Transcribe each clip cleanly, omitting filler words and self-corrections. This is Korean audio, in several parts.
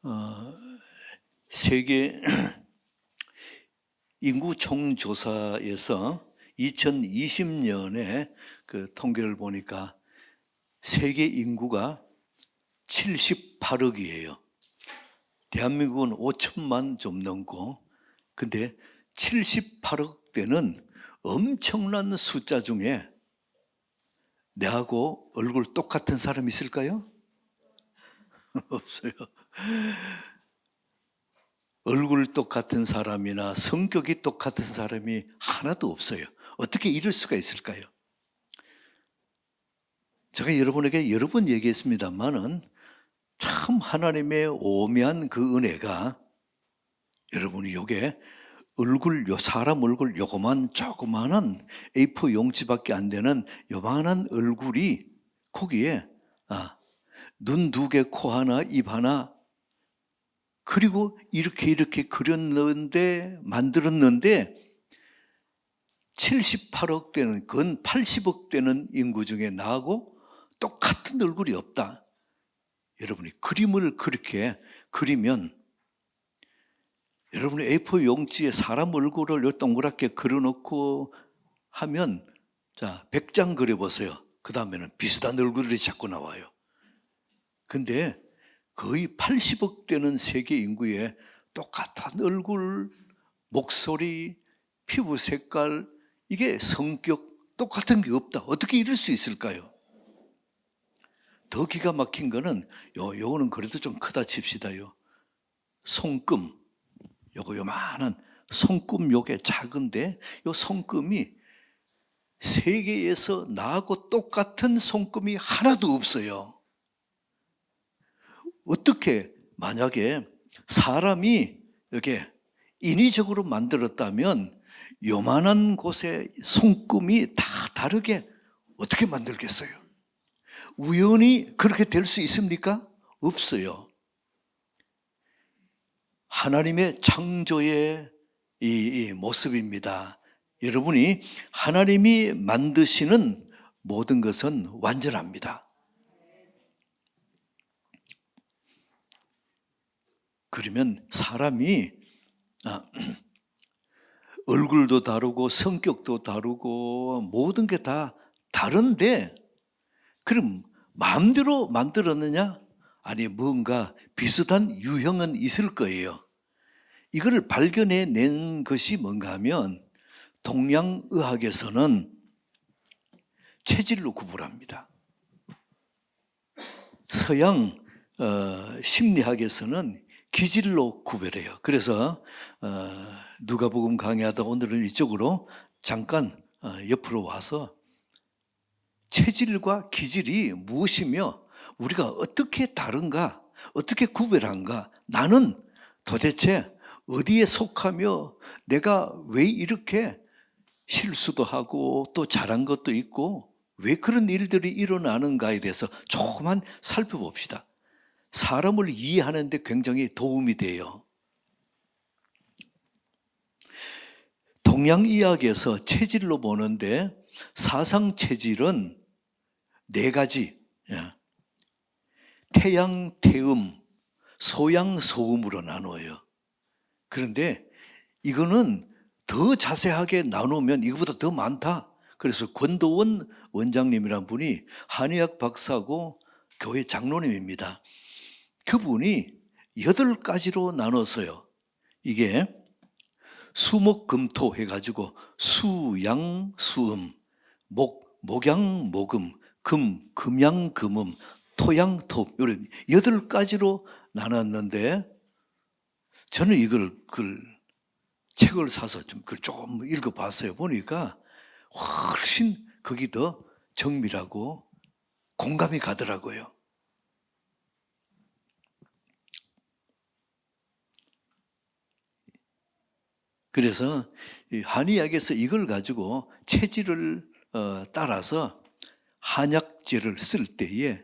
어, 세계 인구 총조사에서 2020년에 그 통계를 보니까 세계 인구가 78억이에요. 대한민국은 5천만 좀 넘고, 근데 78억 대는 엄청난 숫자 중에 내하고 얼굴 똑같은 사람 있을까요? 없어요. 얼굴 똑같은 사람이나 성격이 똑같은 사람이 하나도 없어요. 어떻게 이럴 수가 있을까요? 제가 여러분에게 여러 번 얘기했습니다만은 참 하나님의 오묘한 그 은혜가 여러분이 요게 사람 얼굴 요거만 조그마한 A4 용지밖에 안 되는 요만한 얼굴이 거기에 눈 두 개, 코 하나, 입 하나, 그리고 이렇게 만들었는데 78억 되는, 건 80억 되는 인구 중에 나하고 똑같은 얼굴이 없다. 여러분이 그림을 그렇게 그리면, 여러분이 A4 용지에 사람 얼굴을 동그랗게 그려놓고 하면, 자, 100장 그려보세요. 그 다음에는 비슷한 얼굴이 자꾸 나와요. 근데 거의 80억 되는 세계 인구에 똑같은 얼굴, 목소리, 피부 색깔, 이게 성격 똑같은 게 없다. 어떻게 이럴 수 있을까요? 더 기가 막힌 거는 요거는 그래도 좀 크다 칩시다요. 손금, 요만한 손금, 요게 작은데 요 손금이 세계에서 나하고 똑같은 손금이 하나도 없어요. 어떻게, 만약에 사람이 이렇게 인위적으로 만들었다면 요만한 곳에 손금이 다 다르게 어떻게 만들겠어요? 우연히 그렇게 될 수 있습니까? 없어요. 하나님의 창조의 이 모습입니다. 여러분이 하나님이 만드시는 모든 것은 완전합니다. 그러면 사람이 얼굴도 다르고 성격도 다르고 모든 게 다 다른데, 그럼 마음대로 만들었느냐? 아니, 뭔가 비슷한 유형은 있을 거예요. 이걸 발견해낸 것이 뭔가 하면 동양의학에서는 체질로 구분합니다. 서양 심리학에서는 기질로 구별해요. 그래서 누가복음 강의하다 오늘은 이쪽으로 잠깐 옆으로 와서 체질과 기질이 무엇이며 우리가 어떻게 다른가, 어떻게 구별한가, 나는 도대체 어디에 속하며 내가 왜 이렇게 실수도 하고 또 잘한 것도 있고 왜 그런 일들이 일어나는가에 대해서 조금만 살펴봅시다. 사람을 이해하는 데 굉장히 도움이 돼요. 동양의학에서 체질로 보는데 사상 체질은 4가지, 태양, 태음, 소양, 소음으로 나누어요. 그런데 이거는 더 자세하게 나누면 이거보다 더 많다. 그래서 권도원 원장님이란 분이 한의학 박사고 교회 장로님입니다. 그분이 8가지로 나눴어요. 이게 수목금토 해가지고 수양, 수음, 목양, 목음, 금양, 금음, 토양, 토, 이런 8가지로 나눴는데, 저는 그걸 책을 사서 그걸 조금 읽어봤어요. 보니까 훨씬 거기 더 정밀하고 공감이 가더라고요. 그래서 한의학에서 이걸 가지고 체질을 따라서 한약재를 쓸 때에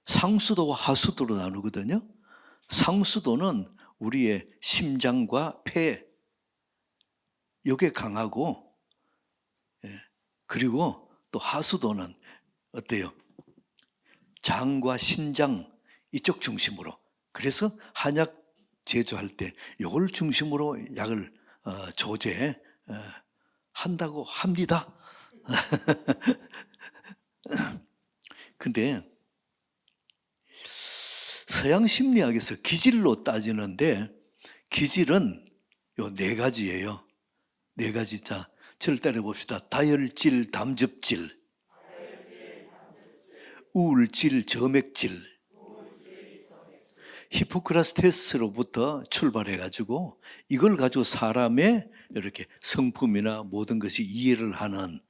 상수도와 하수도로 나누거든요. 상수도는 우리의 심장과 폐, 이게 강하고, 그리고 또 하수도는 어때요? 장과 신장 이쪽 중심으로 그래서 한약 제조할 때 이걸 중심으로 약을 조제한다고 합니다. 근데 서양 심리학에서 기질로 따지는데 기질은 요 네 가지예요. 네 가지. 자, 저를 따라 봅시다. 다혈질, 담즙질, 우울질, 점액질. 히포크라테스로부터 출발해가지고 이걸 가지고 사람의 이렇게 성품이나 모든 것이 이해를 하는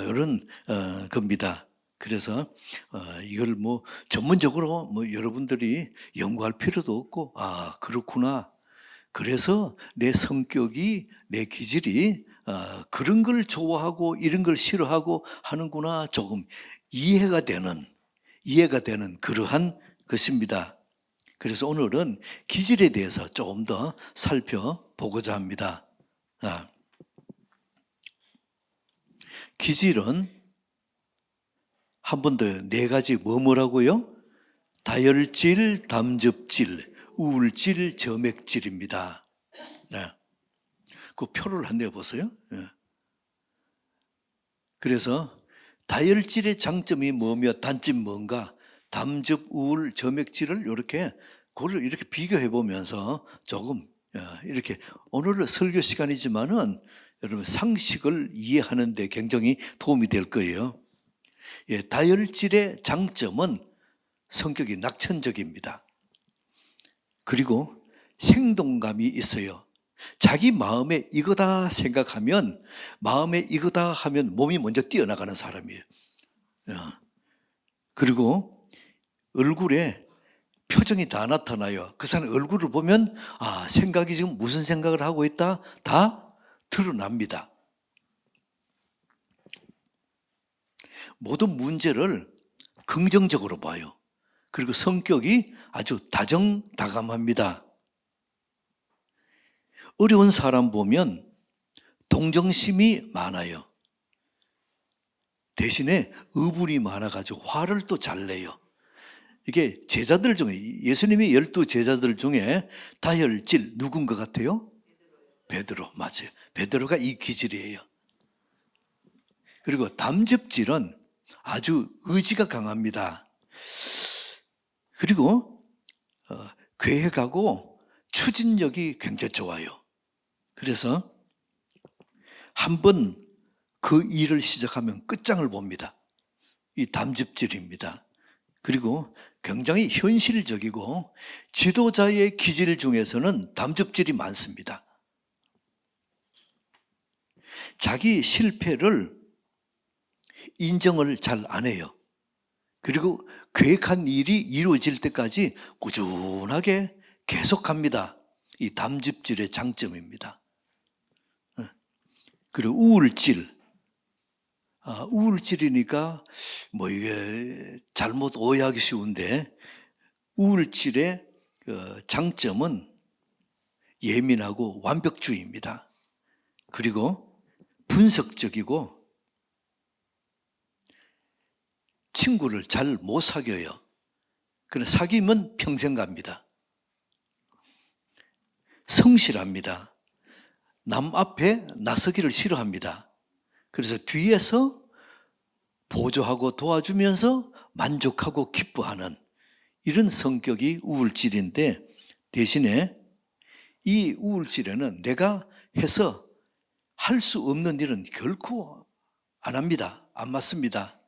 이런 겁니다. 그래서 이걸 뭐 전문적으로 뭐 여러분들이 연구할 필요도 없고 그렇구나. 그래서 내 성격이 내 기질이 그런 걸 좋아하고 이런 걸 싫어하고 하는구나. 조금 이해가 되는 그러한 것입니다. 그래서 오늘은 기질에 대해서 조금 더 살펴보고자 합니다. 기질은 한 번 더 네 가지 뭐라고요? 다혈질, 담즙질, 우울질, 점액질입니다. 그 표를 한번 내보세요. 그래서 다혈질의 장점이 뭐며 단점이 뭔가, 담즙, 우울, 점액질을 그걸 이렇게 비교해 보면서 조금 이렇게 오늘은 설교 시간이지만은 여러분 상식을 이해하는 데 굉장히 도움이 될 거예요. 다혈질의 장점은 성격이 낙천적입니다. 그리고 생동감이 있어요. 자기 마음에 이거다 생각하면, 마음에 이거다 하면 몸이 먼저 뛰어나가는 사람이에요. 그리고 얼굴에 표정이 다 나타나요. 그 사람 얼굴을 보면 생각이 지금 무슨 생각을 하고 있다 다 드러납니다. 모든 문제를 긍정적으로 봐요. 그리고 성격이 아주 다정다감합니다. 어려운 사람 보면 동정심이 많아요. 대신에 의분이 많아가지고 화를 또 잘 내요. 이게 제자들 중에, 예수님의 12제자들 중에 다혈질 누군 것 같아요? 베드로, 맞아요. 베드로가 이 기질이에요. 그리고 담즙질은 아주 의지가 강합니다. 그리고 계획하고 추진력이 굉장히 좋아요. 그래서 한번 그 일을 시작하면 끝장을 봅니다. 이 담즙질입니다. 그리고 굉장히 현실적이고 지도자의 기질 중에서는 담즙질이 많습니다. 자기 실패를 인정을 잘 안 해요. 그리고 계획한 일이 이루어질 때까지 꾸준하게 계속합니다. 이 담즙질의 장점입니다. 그리고 우울질. 우울질이니까 뭐 이게 잘못 오해하기 쉬운데, 우울질의 장점은 예민하고 완벽주의입니다. 그리고 분석적이고 친구를 잘 못 사귀어요. 그러나 사귀면 평생 갑니다. 성실합니다. 남 앞에 나서기를 싫어합니다. 그래서 뒤에서 보조하고 도와주면서 만족하고 기뻐하는 이런 성격이 우울질인데, 대신에 이 우울질에는 내가 해서 할 수 없는 일은 결코 안 합니다. 안 맞습니다.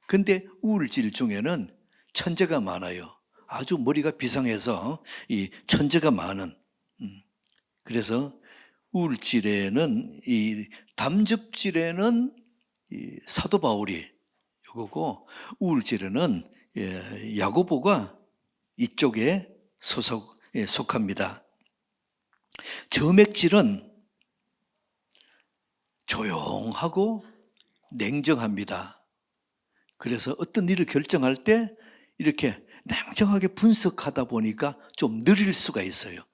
근데 우울질 중에는 천재가 많아요. 아주 머리가 비상해서 이 천재가 많은. 그래서 우울질에는, 이 담즙질에는 이 사도 바울이 이거고, 우울질에는 야고보가 이쪽에 속합니다. 점액질은 조용하고 냉정합니다. 그래서 어떤 일을 결정할 때 이렇게 냉정하게 분석하다 보니까 좀 느릴 수가 있어요.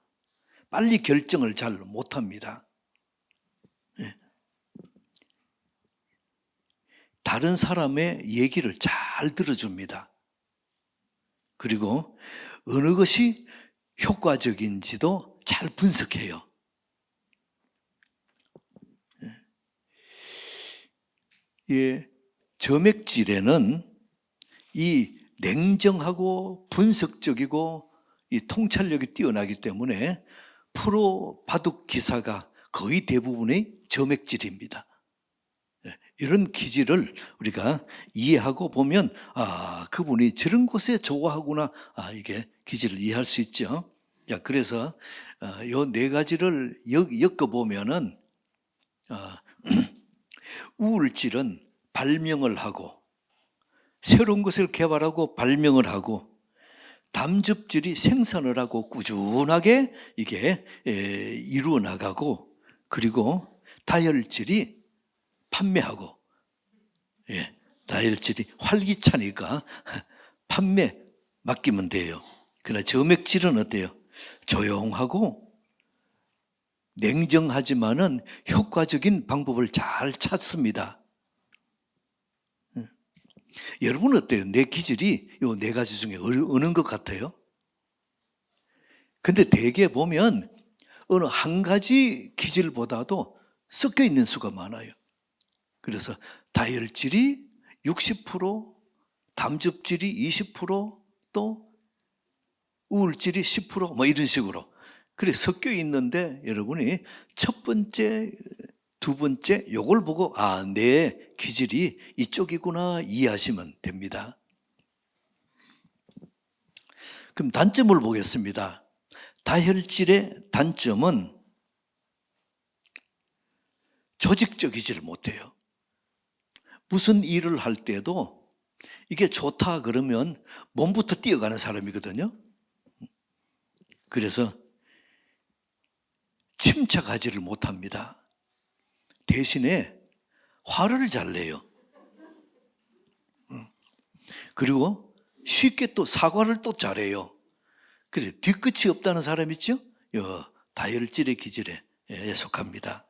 빨리 결정을 잘 못합니다. 다른 사람의 얘기를 잘 들어줍니다. 그리고 어느 것이 효과적인지도 잘 분석해요. 예, 점액질에는 이 냉정하고 분석적이고 이 통찰력이 뛰어나기 때문에 프로 바둑 기사가 거의 대부분의 점액질입니다. 이런 기질을 우리가 이해하고 보면 그분이 저런 곳에 좋아하구나, 이게 기질을 이해할 수 있죠. 자, 그래서 요 네 가지를 엮어보면은 우울질은 발명을 하고 새로운 것을 개발하고 발명을 하고, 담즙질이 생산을 하고 꾸준하게 이게 이루어 나가고, 그리고 다혈질이 판매하고, 다혈질이 활기차니까 판매 맡기면 돼요. 그러나 점액질은 어때요? 조용하고 냉정하지만은 효과적인 방법을 잘 찾습니다. 여러분 어때요? 내 기질이 요 네 가지 중에 어느 것 같아요? 근데 대개 보면 어느 한 가지 기질보다도 섞여 있는 수가 많아요. 그래서 다혈질이 60%, 담즙질이 20%, 또 우울질이 10%, 뭐 이런 식으로. 그래 섞여 있는데 여러분이 첫 번째, 두 번째 요걸 보고 내 기질이 이쪽이구나 이해하시면 됩니다. 그럼 단점을 보겠습니다. 다혈질의 단점은 조직적이지를 못해요. 무슨 일을 할 때도 이게 좋다 그러면 몸부터 뛰어가는 사람이거든요. 그래서 침착하지를 못합니다. 대신에 화를 잘 내요. 그리고 쉽게 또 사과를 또 잘해요. 그래 뒤끝이 없다는 사람 있죠? 다혈질의 기질에 속합니다.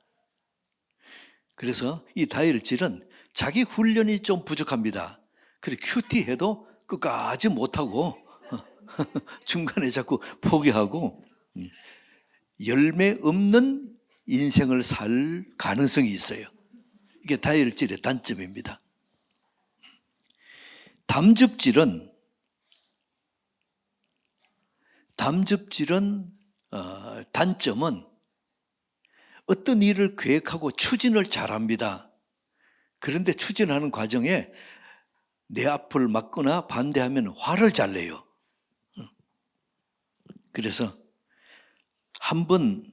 그래서 이 다혈질은 자기 훈련이 좀 부족합니다. 그래 큐티해도 끝까지 못하고 중간에 자꾸 포기하고 열매 없는 인생을 살 가능성이 있어요. 이게 다혈질의 단점입니다. 담즙질은 단점은 어떤 일을 계획하고 추진을 잘합니다. 그런데 추진하는 과정에 내 앞을 막거나 반대하면 화를 잘 내요. 그래서 한번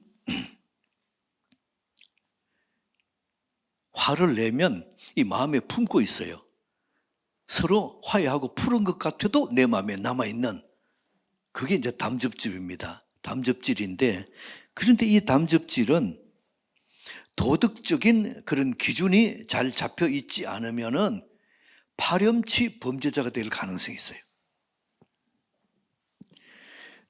화를 내면 이 마음에 품고 있어요. 서로 화해하고 푸른 것 같아도 내 마음에 남아있는, 그게 이제 담즙질입니다. 담즙질인데, 그런데 이 담즙질은 도덕적인 그런 기준이 잘 잡혀 있지 않으면은 파렴치 범죄자가 될 가능성이 있어요.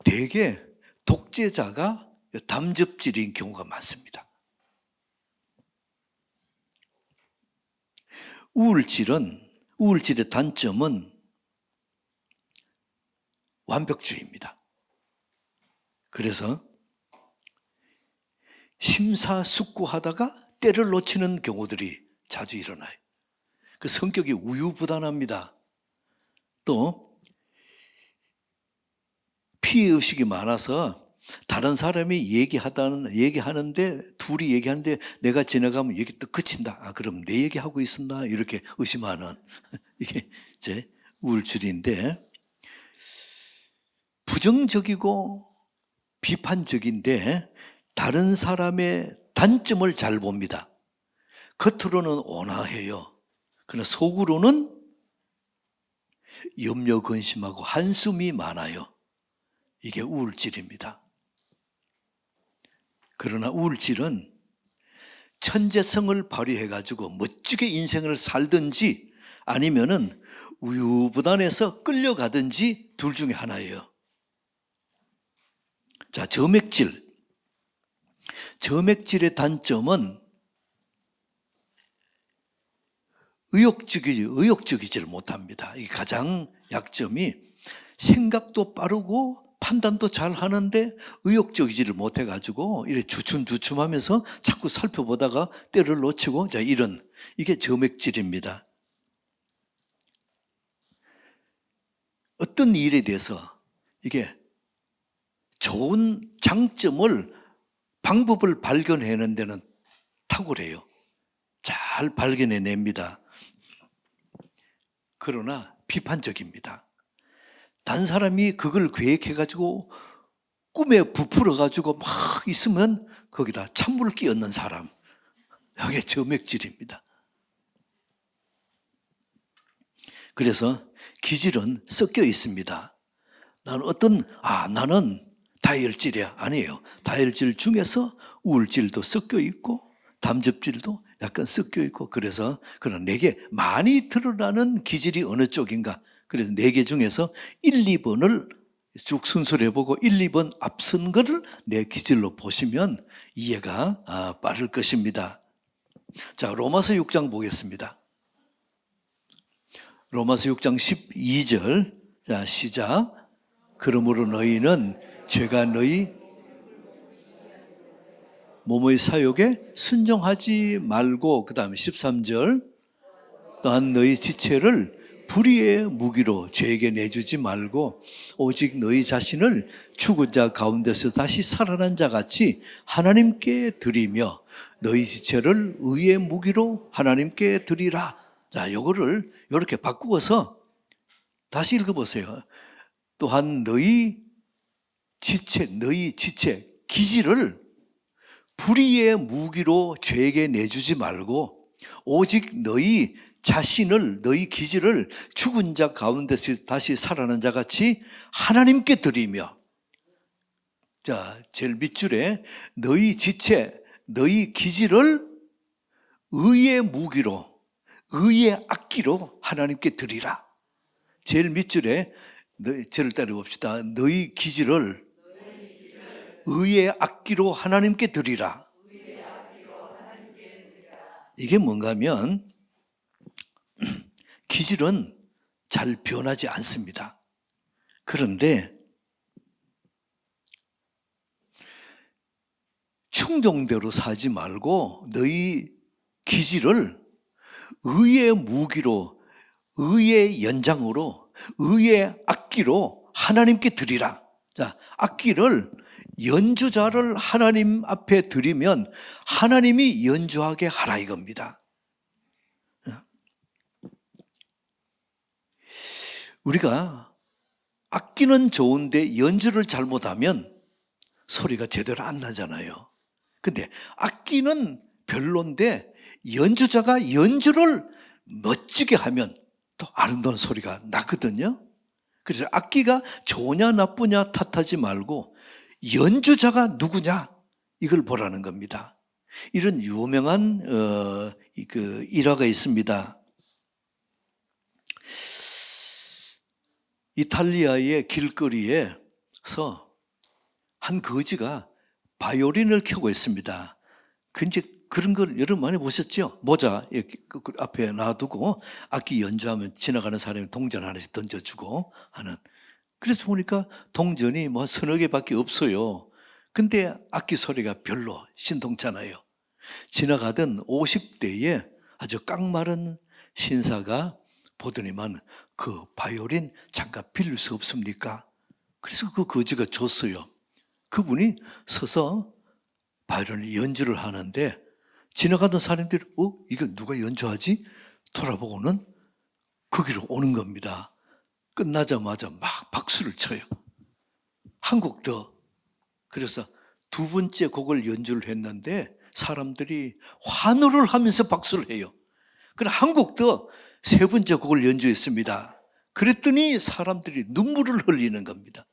대개 독재자가 담즙질인 경우가 많습니다. 우울질의 단점은 완벽주의입니다. 그래서 심사숙고하다가 때를 놓치는 경우들이 자주 일어나요. 그 성격이 우유부단합니다. 또 피해의식이 많아서 다른 사람이 얘기하는데 둘이 얘기하는데 내가 지나가면 얘기 또 그친다. 그럼 내 얘기하고 있었나? 이렇게 의심하는 이게 이제 우울질인데, 부정적이고 비판적인데 다른 사람의 단점을 잘 봅니다. 겉으로는 온화해요. 그러나 속으로는 염려 근심하고 한숨이 많아요. 이게 우울질입니다. 그러나 우울질은 천재성을 발휘해가지고 멋지게 인생을 살든지 아니면은 우유부단해서 끌려가든지 둘 중에 하나예요. 자, 점액질의 단점은 의욕적이지를 못합니다. 이게 가장 약점이 생각도 빠르고 판단도 잘 하는데 의욕적이지를 못해가지고 이렇게 주춤주춤하면서 자꾸 살펴보다가 때를 놓치고, 자, 이게 점액질입니다. 어떤 일에 대해서 이게 좋은 장점을, 방법을 발견해내는 데는 탁월해요. 잘 발견해냅니다. 그러나 비판적입니다. 다른 사람이 그걸 계획해가지고 꿈에 부풀어가지고 막 있으면 거기다 찬물을 끼얹는 사람, 이게 점액질입니다. 그래서 기질은 섞여 있습니다. 나는 다혈질이야. 아니에요. 다혈질 중에서 우울질도 섞여 있고 담즙질도 약간 섞여 있고, 그래서 내게 많이 드러나는 기질이 어느 쪽인가. 그래서 4개 중에서 1, 2번을 쭉 순서를 해보고 1, 2번 앞선 거를 내 기질로 보시면 이해가 빠를 것입니다. 자, 로마서 6장 보겠습니다. 로마서 6장 12절. 자, 시작. 그러므로 너희는 죄가 너희 몸의 사욕에 순종하지 말고, 그 다음에 13절. 또한 너희 지체를 불의의 무기로 죄에게 내주지 말고 오직 너희 자신을 죽은 자 가운데서 다시 살아난 자 같이 하나님께 드리며 너희 지체를 의의 무기로 하나님께 드리라. 자, 요거를 이렇게 바꾸어서 다시 읽어보세요. 또한 너희 지체, 기질을 불의의 무기로 죄에게 내주지 말고 오직 너희 자신을, 너희 기질을 죽은 자 가운데서 다시 살아난 자 같이 하나님께 드리며, 자, 제일 밑줄에 너희 지체, 너희 기질을 의의 무기로, 의의 악기로 하나님께 드리라. 제일 밑줄에 저를 따라봅시다. 너희 기질을 의의 악기로 하나님께 드리라. 이게 뭔가 하면 기질은 잘 변하지 않습니다. 그런데 충동대로 살지 말고 너희 기질을 의의 무기로, 의의 연장으로, 의의 악기로 하나님께 드리라. 자, 악기를, 연주자를 하나님 앞에 드리면 하나님이 연주하게 하라 이겁니다. 우리가 악기는 좋은데 연주를 잘못하면 소리가 제대로 안 나잖아요. 근데 악기는 별론데 연주자가 연주를 멋지게 하면 또 아름다운 소리가 나거든요. 그래서 악기가 좋으냐 나쁘냐 탓하지 말고 연주자가 누구냐 이걸 보라는 겁니다. 이런 유명한 일화가 있습니다. 이탈리아의 길거리에서 한 거지가 바이올린을 켜고 있습니다. 그런 걸 여러분 많이 보셨죠? 모자 앞에 놔두고 악기 연주하면 지나가는 사람이 동전 하나씩 던져주고 하는. 그래서 보니까 동전이 뭐 서너 개밖에 없어요. 근데 악기 소리가 별로 신통찮아요. 지나가던 50대의 아주 깡마른 신사가 보더니만 그 바이올린 잠깐 빌릴 수 없습니까? 그래서 그 거지가 줬어요. 그분이 서서 바이올린 연주를 하는데 지나가던 사람들이 이거 누가 연주하지? 돌아보고는 거기로 오는 겁니다. 끝나자마자 막 박수를 쳐요. 한 곡 더. 그래서 두 번째 곡을 연주를 했는데 사람들이 환호를 하면서 박수를 해요. 그럼 한 곡 더 세 번째 곡을 연주했습니다. 그랬더니 사람들이 눈물을 흘리는 겁니다.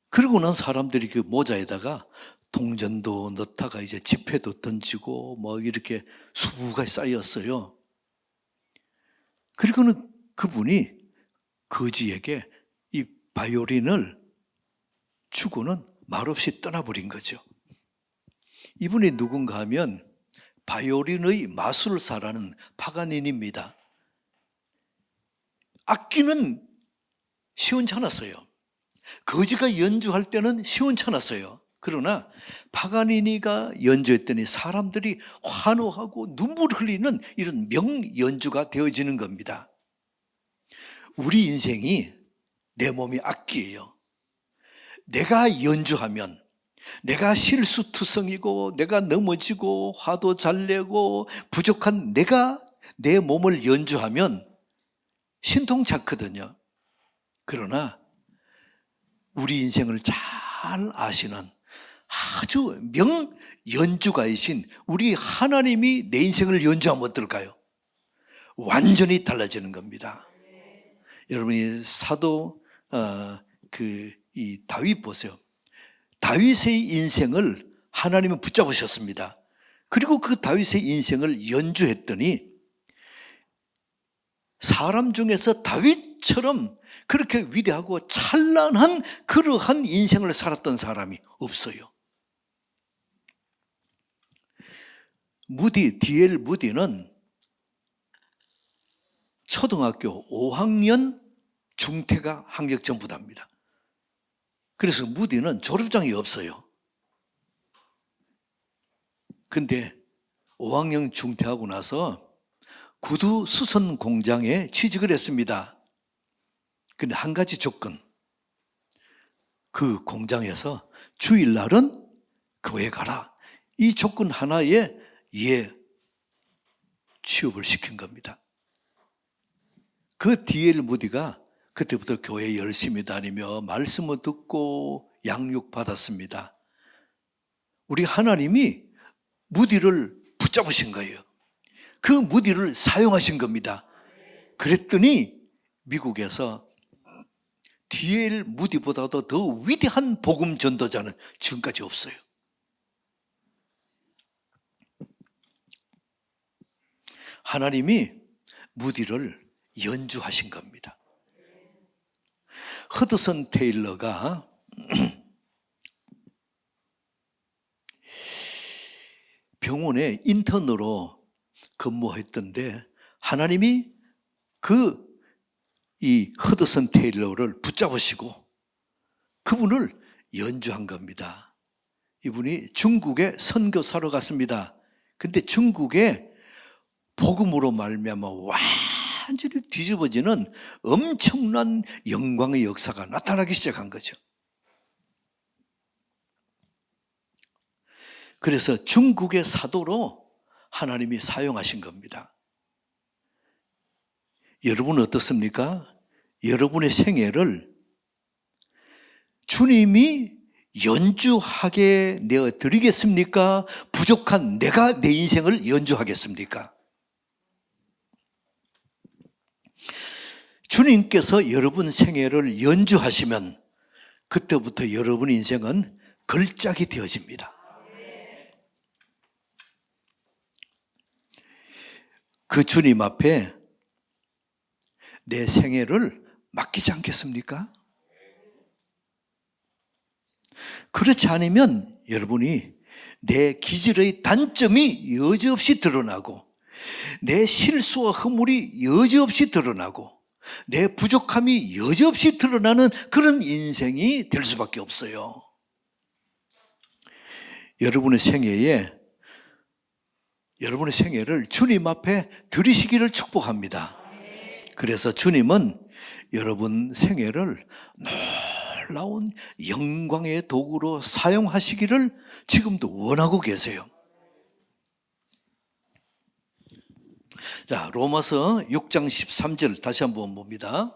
그러고는 사람들이 그 모자에다가 동전도 넣다가 이제 지폐도 던지고 뭐 이렇게 수북하게 쌓였어요. 그리고는 그분이 거지에게 이 바이올린을 주고는 말없이 떠나버린 거죠. 이분이 누군가 하면 바이올린의 마술사라는 파가니니입니다. 악기는 시원찮았어요. 거지가 연주할 때는 시원찮았어요. 그러나 파가니니가 연주했더니 사람들이 환호하고 눈물 흘리는 이런 명연주가 되어지는 겁니다. 우리 인생이 내 몸이 악기예요. 내가 연주하면, 내가 실수투성이고 내가 넘어지고 화도 잘 내고 부족한 내가 내 몸을 연주하면 신통찮거든요. 그러나 우리 인생을 잘 아시는 아주 명연주가이신 우리 하나님이 내 인생을 연주하면 어떨까요? 완전히 달라지는 겁니다. 여러분이 사도 이 다윗 보세요. 다윗의 인생을 하나님은 붙잡으셨습니다. 그리고 그 다윗의 인생을 연주했더니 사람 중에서 다윗처럼 그렇게 위대하고 찬란한 그러한 인생을 살았던 사람이 없어요. D.L. 무디는 초등학교 5학년 중퇴가 학력전부답니다. 그래서 무디는 졸업장이 없어요. 근데 5학년 중퇴하고 나서 구두 수선 공장에 취직을 했습니다. 근데 한 가지 조건, 그 공장에서 주일날은 교회 가라. 이 조건 하나에 취업을 시킨 겁니다. 그 D.L. 무디가 그때부터 교회 열심히 다니며 말씀을 듣고 양육받았습니다. 우리 하나님이 무디를 붙잡으신 거예요. 그 무디를 사용하신 겁니다. 그랬더니 미국에서 D.L. 무디보다도 더 위대한 복음 전도자는 지금까지 없어요. 하나님이 무디를 연주하신 겁니다. 허드슨 테일러가 병원에 인턴으로 근무했던데 하나님이 이 허드슨 테일러를 붙잡으시고 그분을 연주한 겁니다. 이분이 중국에 선교사로 갔습니다. 근데 중국에 복음으로 말미암아 완전히 뒤집어지는 엄청난 영광의 역사가 나타나기 시작한 거죠. 그래서 중국의 사도로 하나님이 사용하신 겁니다. 여러분은 어떻습니까? 여러분의 생애를 주님이 연주하게 내어드리겠습니까? 부족한 내가 내 인생을 연주하겠습니까? 주님께서 여러분 생애를 연주하시면 그때부터 여러분 인생은 걸작이 되어집니다. 그 주님 앞에 내 생애를 맡기지 않겠습니까? 그렇지 않으면 여러분이 내 기질의 단점이 여지없이 드러나고 내 실수와 허물이 여지없이 드러나고 내 부족함이 여지없이 드러나는 그런 인생이 될 수밖에 없어요. 여러분의 생애를 주님 앞에 드리시기를 축복합니다. 그래서 주님은 여러분 생애를 놀라운 영광의 도구로 사용하시기를 지금도 원하고 계세요. 자, 로마서 6장 13절 다시 한번 봅니다.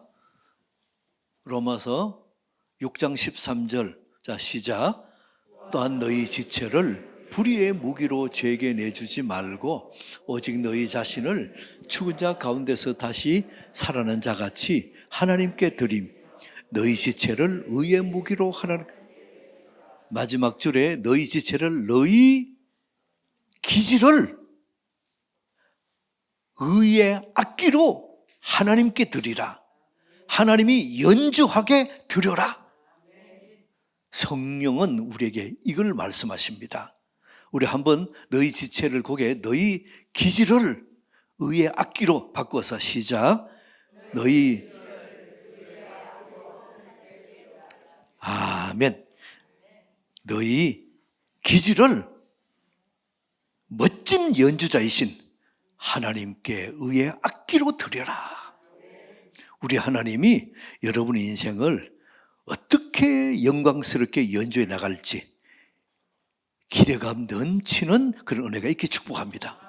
로마서 6장 13절. 자, 시작. 또한 너희 지체를 불의의 무기로 죄에게 내주지 말고 오직 너희 자신을 죽은 자 가운데서 다시 살아난 자같이 하나님께 드림. 너희 지체를 의의 무기로 하나님. 마지막 줄에 너희 지체를 너희 기질을 의의 악기로 하나님께 드리라. 하나님이 연주하게 드려라. 성령은 우리에게 이걸 말씀하십니다. 우리 한번 너희 지체를 거기에 너희 기질을 의의 악기로 바꿔서 시작. 너희 아멘. 너희 기질을 멋진 연주자이신 하나님께 의해 악기로 드려라. 우리 하나님이 여러분의 인생을 어떻게 영광스럽게 연주해 나갈지 기대감 넘치는 그런 은혜가 있게 축복합니다.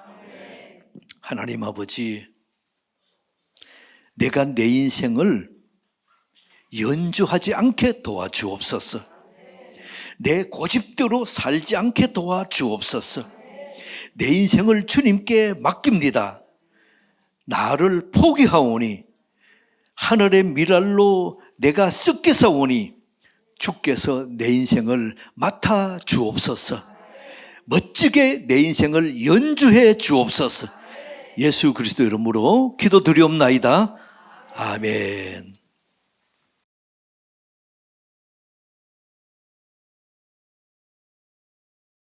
하나님 아버지, 내가 내 인생을 연주하지 않게 도와주옵소서. 내 고집대로 살지 않게 도와주옵소서. 내 인생을 주님께 맡깁니다. 나를 포기하오니 하늘의 미랄로 내가 썩게 싸우니 주께서 내 인생을 맡아 주옵소서. 멋지게 내 인생을 연주해 주옵소서. 예수 그리스도 이름으로 기도드리옵나이다. 아멘.